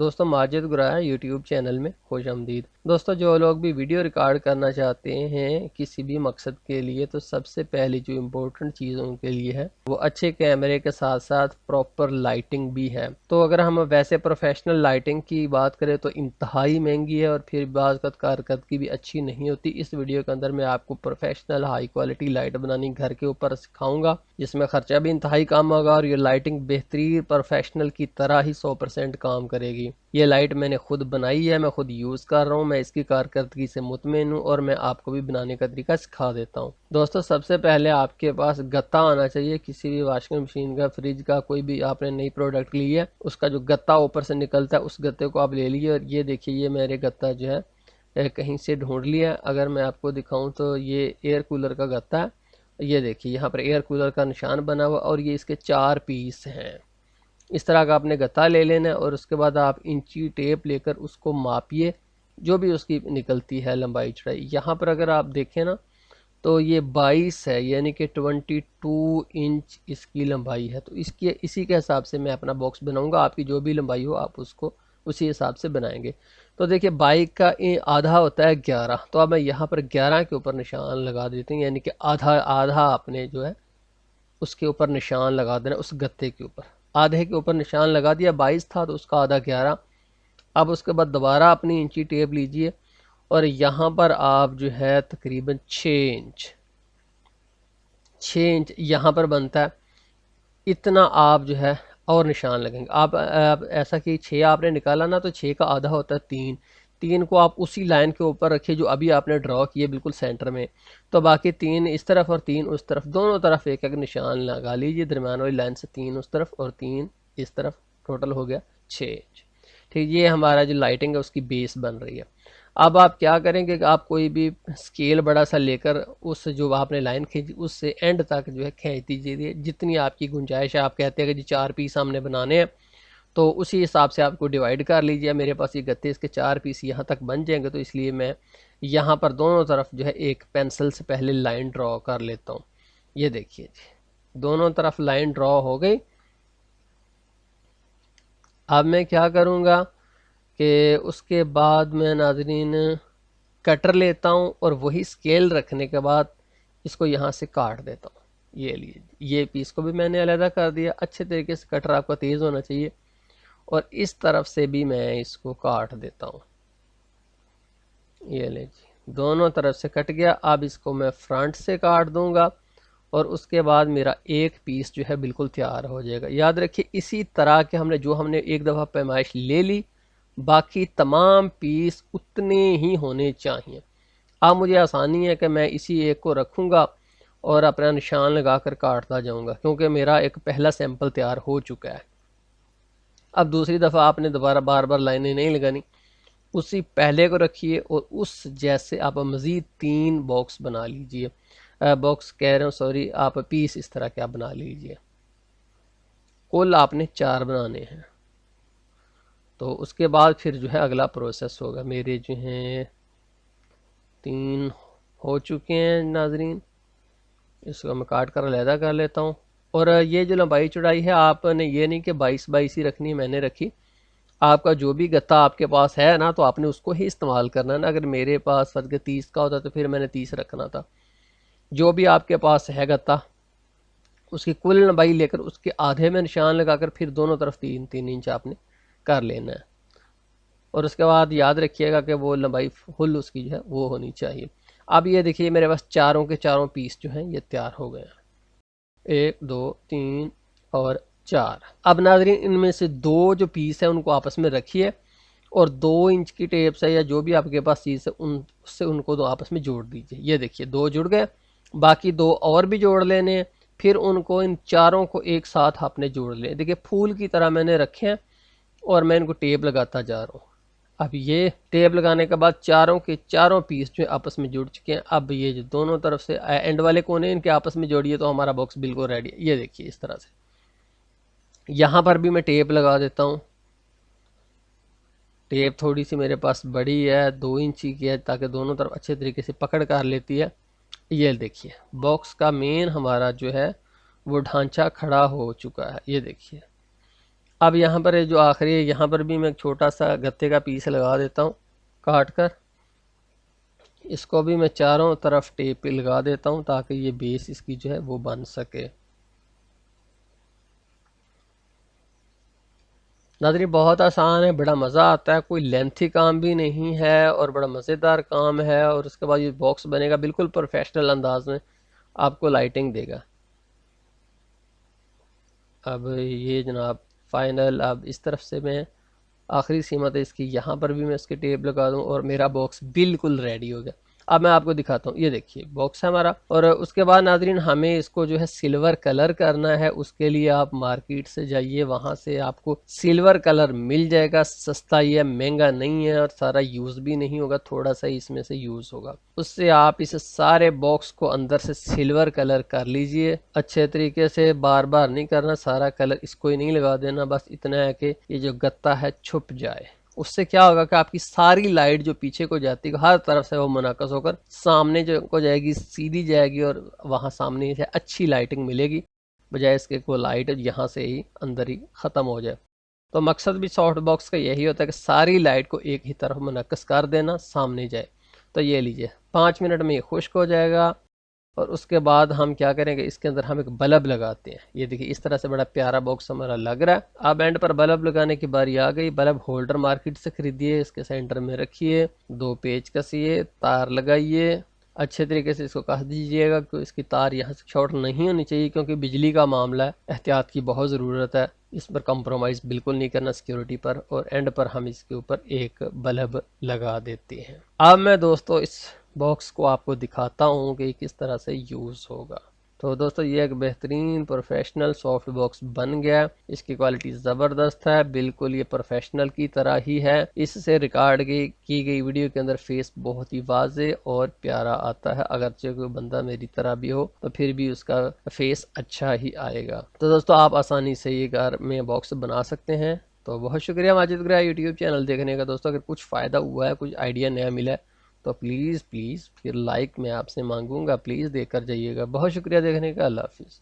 دوستوں Majid گرایا YouTube channel میں خوش آمدید۔ دوستوں جو لوگ بھی ویڈیو ریکارڈ کرنا چاہتے ہیں کسی بھی مقصد کے لیے تو سب سے پہلی جو امپورٹنٹ چیز ان کے لیے ہے وہ اچھے کیمرے کے ساتھ ساتھ پراپر لائٹنگ بھی ہے۔ تو اگر ہم ویسے پروفیشنل لائٹنگ کی بات کریں تو انتہائی مہنگی ہے اور پھر بعض اوقات کارکردگی بھی اچھی نہیں ہوتی۔ اس ویڈیو کے اندر میں آپ کو پروفیشنل ہائی کوالٹی لائٹ بنانی گھر کے اوپر سکھاؤں گا، جس میں خرچہ بھی انتہائی کم ہوگا اور یہ لائٹنگ بہترین پروفیشنل کی طرح ہی 100% کام کرے گی۔ یہ لائٹ میں نے خود بنائی ہے، میں خود یوز کر رہا ہوں، میں اس کی کارکردگی سے مطمئن ہوں اور میں آپ کو بھی بنانے کا طریقہ سکھا دیتا ہوں۔ دوستو سب سے پہلے آپ کے پاس گتا آنا چاہیے، کسی بھی واشنگ مشین کا، فریج کا، کوئی بھی آپ نے نئی پروڈکٹ لی ہے اس کا جو گتا اوپر سے نکلتا ہے اس گتے کو آپ لے لیجیے۔ اور یہ دیکھیے یہ میرے گتا جو ہے کہیں سے ڈھونڈ لیا، اگر میں آپ کو دکھاؤں تو یہ ایئر کولر کا گتا ہے۔ یہ دیکھیے یہاں پر ایئر کولر کا نشان بنا ہوا اور یہ اس کے 4 پیس ہیں۔ اس طرح کا آپ نے گتا لے لینا ہے اور اس کے بعد آپ انچی ٹیپ لے کر اس کو ماپیے جو بھی اس کی نکلتی ہے لمبائی چڑھائی۔ یہاں پر اگر آپ دیکھیں نا تو یہ 22 ہے، یعنی کہ 22 انچ اس کی لمبائی ہے۔ تو اسی کے حساب سے میں اپنا باکس بناؤں گا، آپ کی جو بھی لمبائی ہو آپ اس کو اسی حساب سے بنائیں گے۔ تو دیکھیں بائک کا آدھا ہوتا ہے 11، تو اب میں یہاں پر 11 کے اوپر نشان لگا دیتے ہیں، یعنی کہ آدھا آپ نے جو ہے اس کے اوپر نشان لگا دینا، اس گتے کے اوپر آدھے کے اوپر نشان لگا دیا۔ 22 تھا تو اس کا آدھا 11۔ اب اس کے بعد دوبارہ اپنی انچی ٹیپ لیجئے اور یہاں پر آپ جو ہے تقریباً 6 انچ یہاں پر بنتا ہے، اتنا آپ جو ہے اور نشان لگیں گے۔ آپ ایسا کہ 6 آپ نے نکالا نا تو 6 کا آدھا ہوتا ہے 3 کو آپ اسی لائن کے اوپر رکھیے جو ابھی آپ نے ڈرا کیے بالکل سینٹر میں، تو باقی 3 اس طرف اور 3 اس طرف، دونوں طرف ایک ایک نشان لگا لیجیے درمیان والی لائن سے، 3 اس طرف اور 3 اس طرف، ٹوٹل ہو گیا 6 انچ۔ ٹھیک، یہ ہمارا جو لائٹنگ ہے اس کی بیس بن رہی ہے۔ اب آپ کیا کریں گے کہ آپ کوئی بھی سکیل بڑا سا لے کر اس جو آپ نے لائن کھینچی اس سے اینڈ تک جو ہے کھینچ دیجیے، جتنی آپ کی گنجائش ہے۔ آپ کہتے ہیں کہ جی 4 پیس ہم نے بنانے ہیں تو اسی حساب سے آپ کو ڈیوائیڈ کر لیجیے۔ میرے پاس یہ گتے اس کے 4 پیس یہاں تک بن جائیں گے، تو اس لیے میں یہاں پر دونوں طرف جو ہے ایک پینسل سے پہلے لائن ڈرا کر لیتا ہوں۔ یہ دیکھیے جی دونوں طرف لائن ڈرا ہو گئی۔ اب میں کیا کروں گا کہ اس کے بعد میں ناظرین کٹر لیتا ہوں اور وہی سکیل رکھنے کے بعد اس کو یہاں سے کاٹ دیتا ہوں۔ یہ لیجیے، یہ پیس کو بھی میں نے علیحدہ کر دیا۔ اچھے طریقے سے کٹر آپ کا تیز ہونا چاہیے اور اس طرف سے بھی میں اس کو کاٹ دیتا ہوں۔ یہ لیجیے دونوں طرف سے کٹ گیا۔ اب اس کو میں فرنٹ سے کاٹ دوں گا اور اس کے بعد میرا ایک پیس جو ہے بالکل تیار ہو جائے گا۔ یاد رکھیے اسی طرح کے ہم نے ایک دفعہ پیمائش لے لی، باقی تمام پیس اتنے ہی ہونے چاہیے۔ اب مجھے آسانی ہے کہ میں اسی ایک کو رکھوں گا اور اپنا نشان لگا کر کاٹتا جاؤں گا، کیونکہ میرا ایک پہلا سیمپل تیار ہو چکا ہے۔ اب دوسری دفعہ آپ نے دوبارہ بار بار لائنیں نہیں لگانی، اسی پہلے کو رکھیے اور اس جیسے آپ مزید 3 باکس بنا لیجئے، باکس کہہ رہا ہوں سوری، آپ پیس اس طرح کیا بنا لیجئے۔ کل آپ نے 4 بنانے ہیں، تو اس کے بعد پھر جو ہے اگلا پروسیس ہوگا۔ میرے جو ہیں 3 ہو چکے ہیں ناظرین، اس کو میں کاٹ کر علیحدہ کر لیتا ہوں۔ اور یہ جو لمبائی چوڑائی ہے آپ نے یہ نہیں کہ 22 ہی رکھنی ہے، میں نے رکھی۔ آپ کا جو بھی گتا آپ کے پاس ہے نا تو آپ نے اس کو ہی استعمال کرنا ہے نا۔ اگر میرے پاس 30 کا ہوتا تو پھر میں نے 30 رکھنا تھا۔ جو بھی آپ کے پاس ہے گتا اس کی کل لمبائی لے کر اس کے آدھے میں نشان لگا کر پھر دونوں طرف 3 انچ آپ نے کر لینا ہے، اور اس کے بعد یاد رکھیے گا کہ وہ لمبائی فل اس کی جو ہے وہ ہونی چاہیے۔ اب یہ دیکھیے میرے پاس چاروں کے چاروں پیس جو ہیں یہ تیار ہو گئے ہیں، 1 2 3 اور 4۔ اب ناظرین ان میں سے 2 جو پیس ہیں ان کو آپس میں رکھیے اور 2 انچ کی ٹیپ سے یا جو بھی آپ کے پاس چیز ہے اس سے ان کو دو آپس میں جوڑ دیجئے۔ یہ دیکھیے 2 جڑ گئے، باقی 2 اور بھی جوڑ لینے ہیں، پھر ان کو ان چاروں کو ایک ساتھ آپ نے جوڑ لیں۔ دیکھیے پھول کی طرح میں نے رکھے ہیں اور میں ان کو ٹیپ لگاتا جا رہا ہوں۔ اب یہ ٹیپ لگانے کے بعد چاروں کے چاروں پیس جو آپس میں جڑ چکے ہیں۔ اب یہ جو دونوں طرف سے اینڈ والے کونے ان کے آپس میں جوڑیے تو ہمارا باکس بالکل ریڈی ہے۔ یہ دیکھیے اس طرح سے یہاں پر بھی میں ٹیپ لگا دیتا ہوں۔ ٹیپ تھوڑی سی میرے پاس بڑی ہے، 2 انچی کی ہے، تاکہ دونوں طرف اچھے طریقے سے پکڑ کر لیتی ہے۔ یہ دیکھیے باکس کا مین ہمارا جو ہے وہ ڈھانچہ کھڑا ہو چکا ہے۔ یہ دیکھیے اب یہاں پر جو آخری ہے یہاں پر بھی میں ایک چھوٹا سا گتے کا پیس لگا دیتا ہوں کاٹ کر، اس کو بھی میں چاروں طرف ٹیپ پہ لگا دیتا ہوں تاکہ یہ بیس اس کی جو ہے وہ بن سکے۔ ناظرین بہت آسان ہے، بڑا مزہ آتا ہے، کوئی لینتھی کام بھی نہیں ہے اور بڑا مزیدار کام ہے، اور اس کے بعد یہ باکس بنے گا بالکل پروفیشنل انداز میں، آپ کو لائٹنگ دے گا۔ اب یہ جناب فائنل، اب اس طرف سے میں آخری سیمت ہے اس کی، یہاں پر بھی میں اس کے ٹیپ لگا دوں اور میرا باکس بالکل ریڈی ہو گیا۔ اب میں آپ کو دکھاتا ہوں، یہ دیکھیے باکس ہے ہمارا، اور اس کے بعد ناظرین ہمیں اس کو جو ہے سلور کلر کرنا ہے۔ اس کے لیے آپ مارکیٹ سے جائیے، وہاں سے آپ کو سلور کلر مل جائے گا، سستا ہی ہے، مہنگا نہیں ہے، اور سارا یوز بھی نہیں ہوگا، تھوڑا سا اس میں سے یوز ہوگا۔ اس سے آپ اس سارے باکس کو اندر سے سلور کلر کر لیجئے اچھے طریقے سے، بار بار نہیں کرنا، سارا کلر اس کو ہی نہیں لگا دینا، بس اتنا ہے کہ یہ جو گتا ہے چھپ جائے۔ اس سے کیا ہوگا کہ آپ کی ساری لائٹ جو پیچھے کو جاتی ہے ہر طرف سے وہ منعکس ہو کر سامنے جو کو جائے گی، سیدھی جائے گی، اور وہاں سامنے سے اچھی لائٹنگ ملے گی، بجائے اس کے کوئی لائٹ یہاں سے ہی اندر ہی ختم ہو جائے۔ تو مقصد بھی سافٹ باکس کا یہی ہوتا ہے کہ ساری لائٹ کو ایک ہی طرف منعکس کر دینا، سامنے جائے۔ تو یہ لیجئے 5 منٹ میں یہ خشک ہو جائے گا، اور اس کے بعد ہم کیا کریں گے، اس کے اندر ہم ایک بلب لگاتے ہیں۔ یہ دیکھیں اس طرح سے بڑا پیارا باکس ہمارا لگ رہا ہے۔ اب اینڈ پر بلب لگانے کی باری آ گئی، بلب ہولڈر مارکیٹ سے خریدیے، اس کے سینٹر میں رکھیے، 2 پیچ کسیے، تار لگائیے، اچھے طریقے سے اس کو کس دیجیے گا کہ اس کی تار یہاں سے شارٹ نہیں ہونی چاہیے، کیونکہ بجلی کا معاملہ ہے، احتیاط کی بہت ضرورت ہے، اس پر کمپرومائز بالکل نہیں کرنا سیکیورٹی پر۔ اور اینڈ پر ہم اس کے اوپر ایک بلب لگا دیتے ہیں۔ اب میں دوستو اس باکس کو آپ کو دکھاتا ہوں کہ کس طرح سے یوز ہوگا۔ تو دوستو یہ ایک بہترین پروفیشنل سافٹ باکس بن گیا، اس کی کوالٹی زبردست ہے، بالکل یہ پروفیشنل کی طرح ہی ہے۔ اس سے ریکارڈ کی گئی ویڈیو کے اندر فیس بہت ہی واضح اور پیارا آتا ہے، اگرچہ کوئی بندہ میری طرح بھی ہو تو پھر بھی اس کا فیس اچھا ہی آئے گا۔ تو دوستو آپ آسانی سے یہ گھر میں باکس بنا سکتے ہیں۔ تو بہت شکریہ ماجد گرا یوٹیوب چینل دیکھنے کا۔ دوستو اگر کچھ فائدہ ہوا ہے، کچھ آئیڈیا نیا ملا ہے تو پلیز پھر لائک میں آپ سے مانگوں گا، پلیز دیکھ کر جائیے گا۔ بہت شکریہ دیکھنے کا، اللہ حافظ۔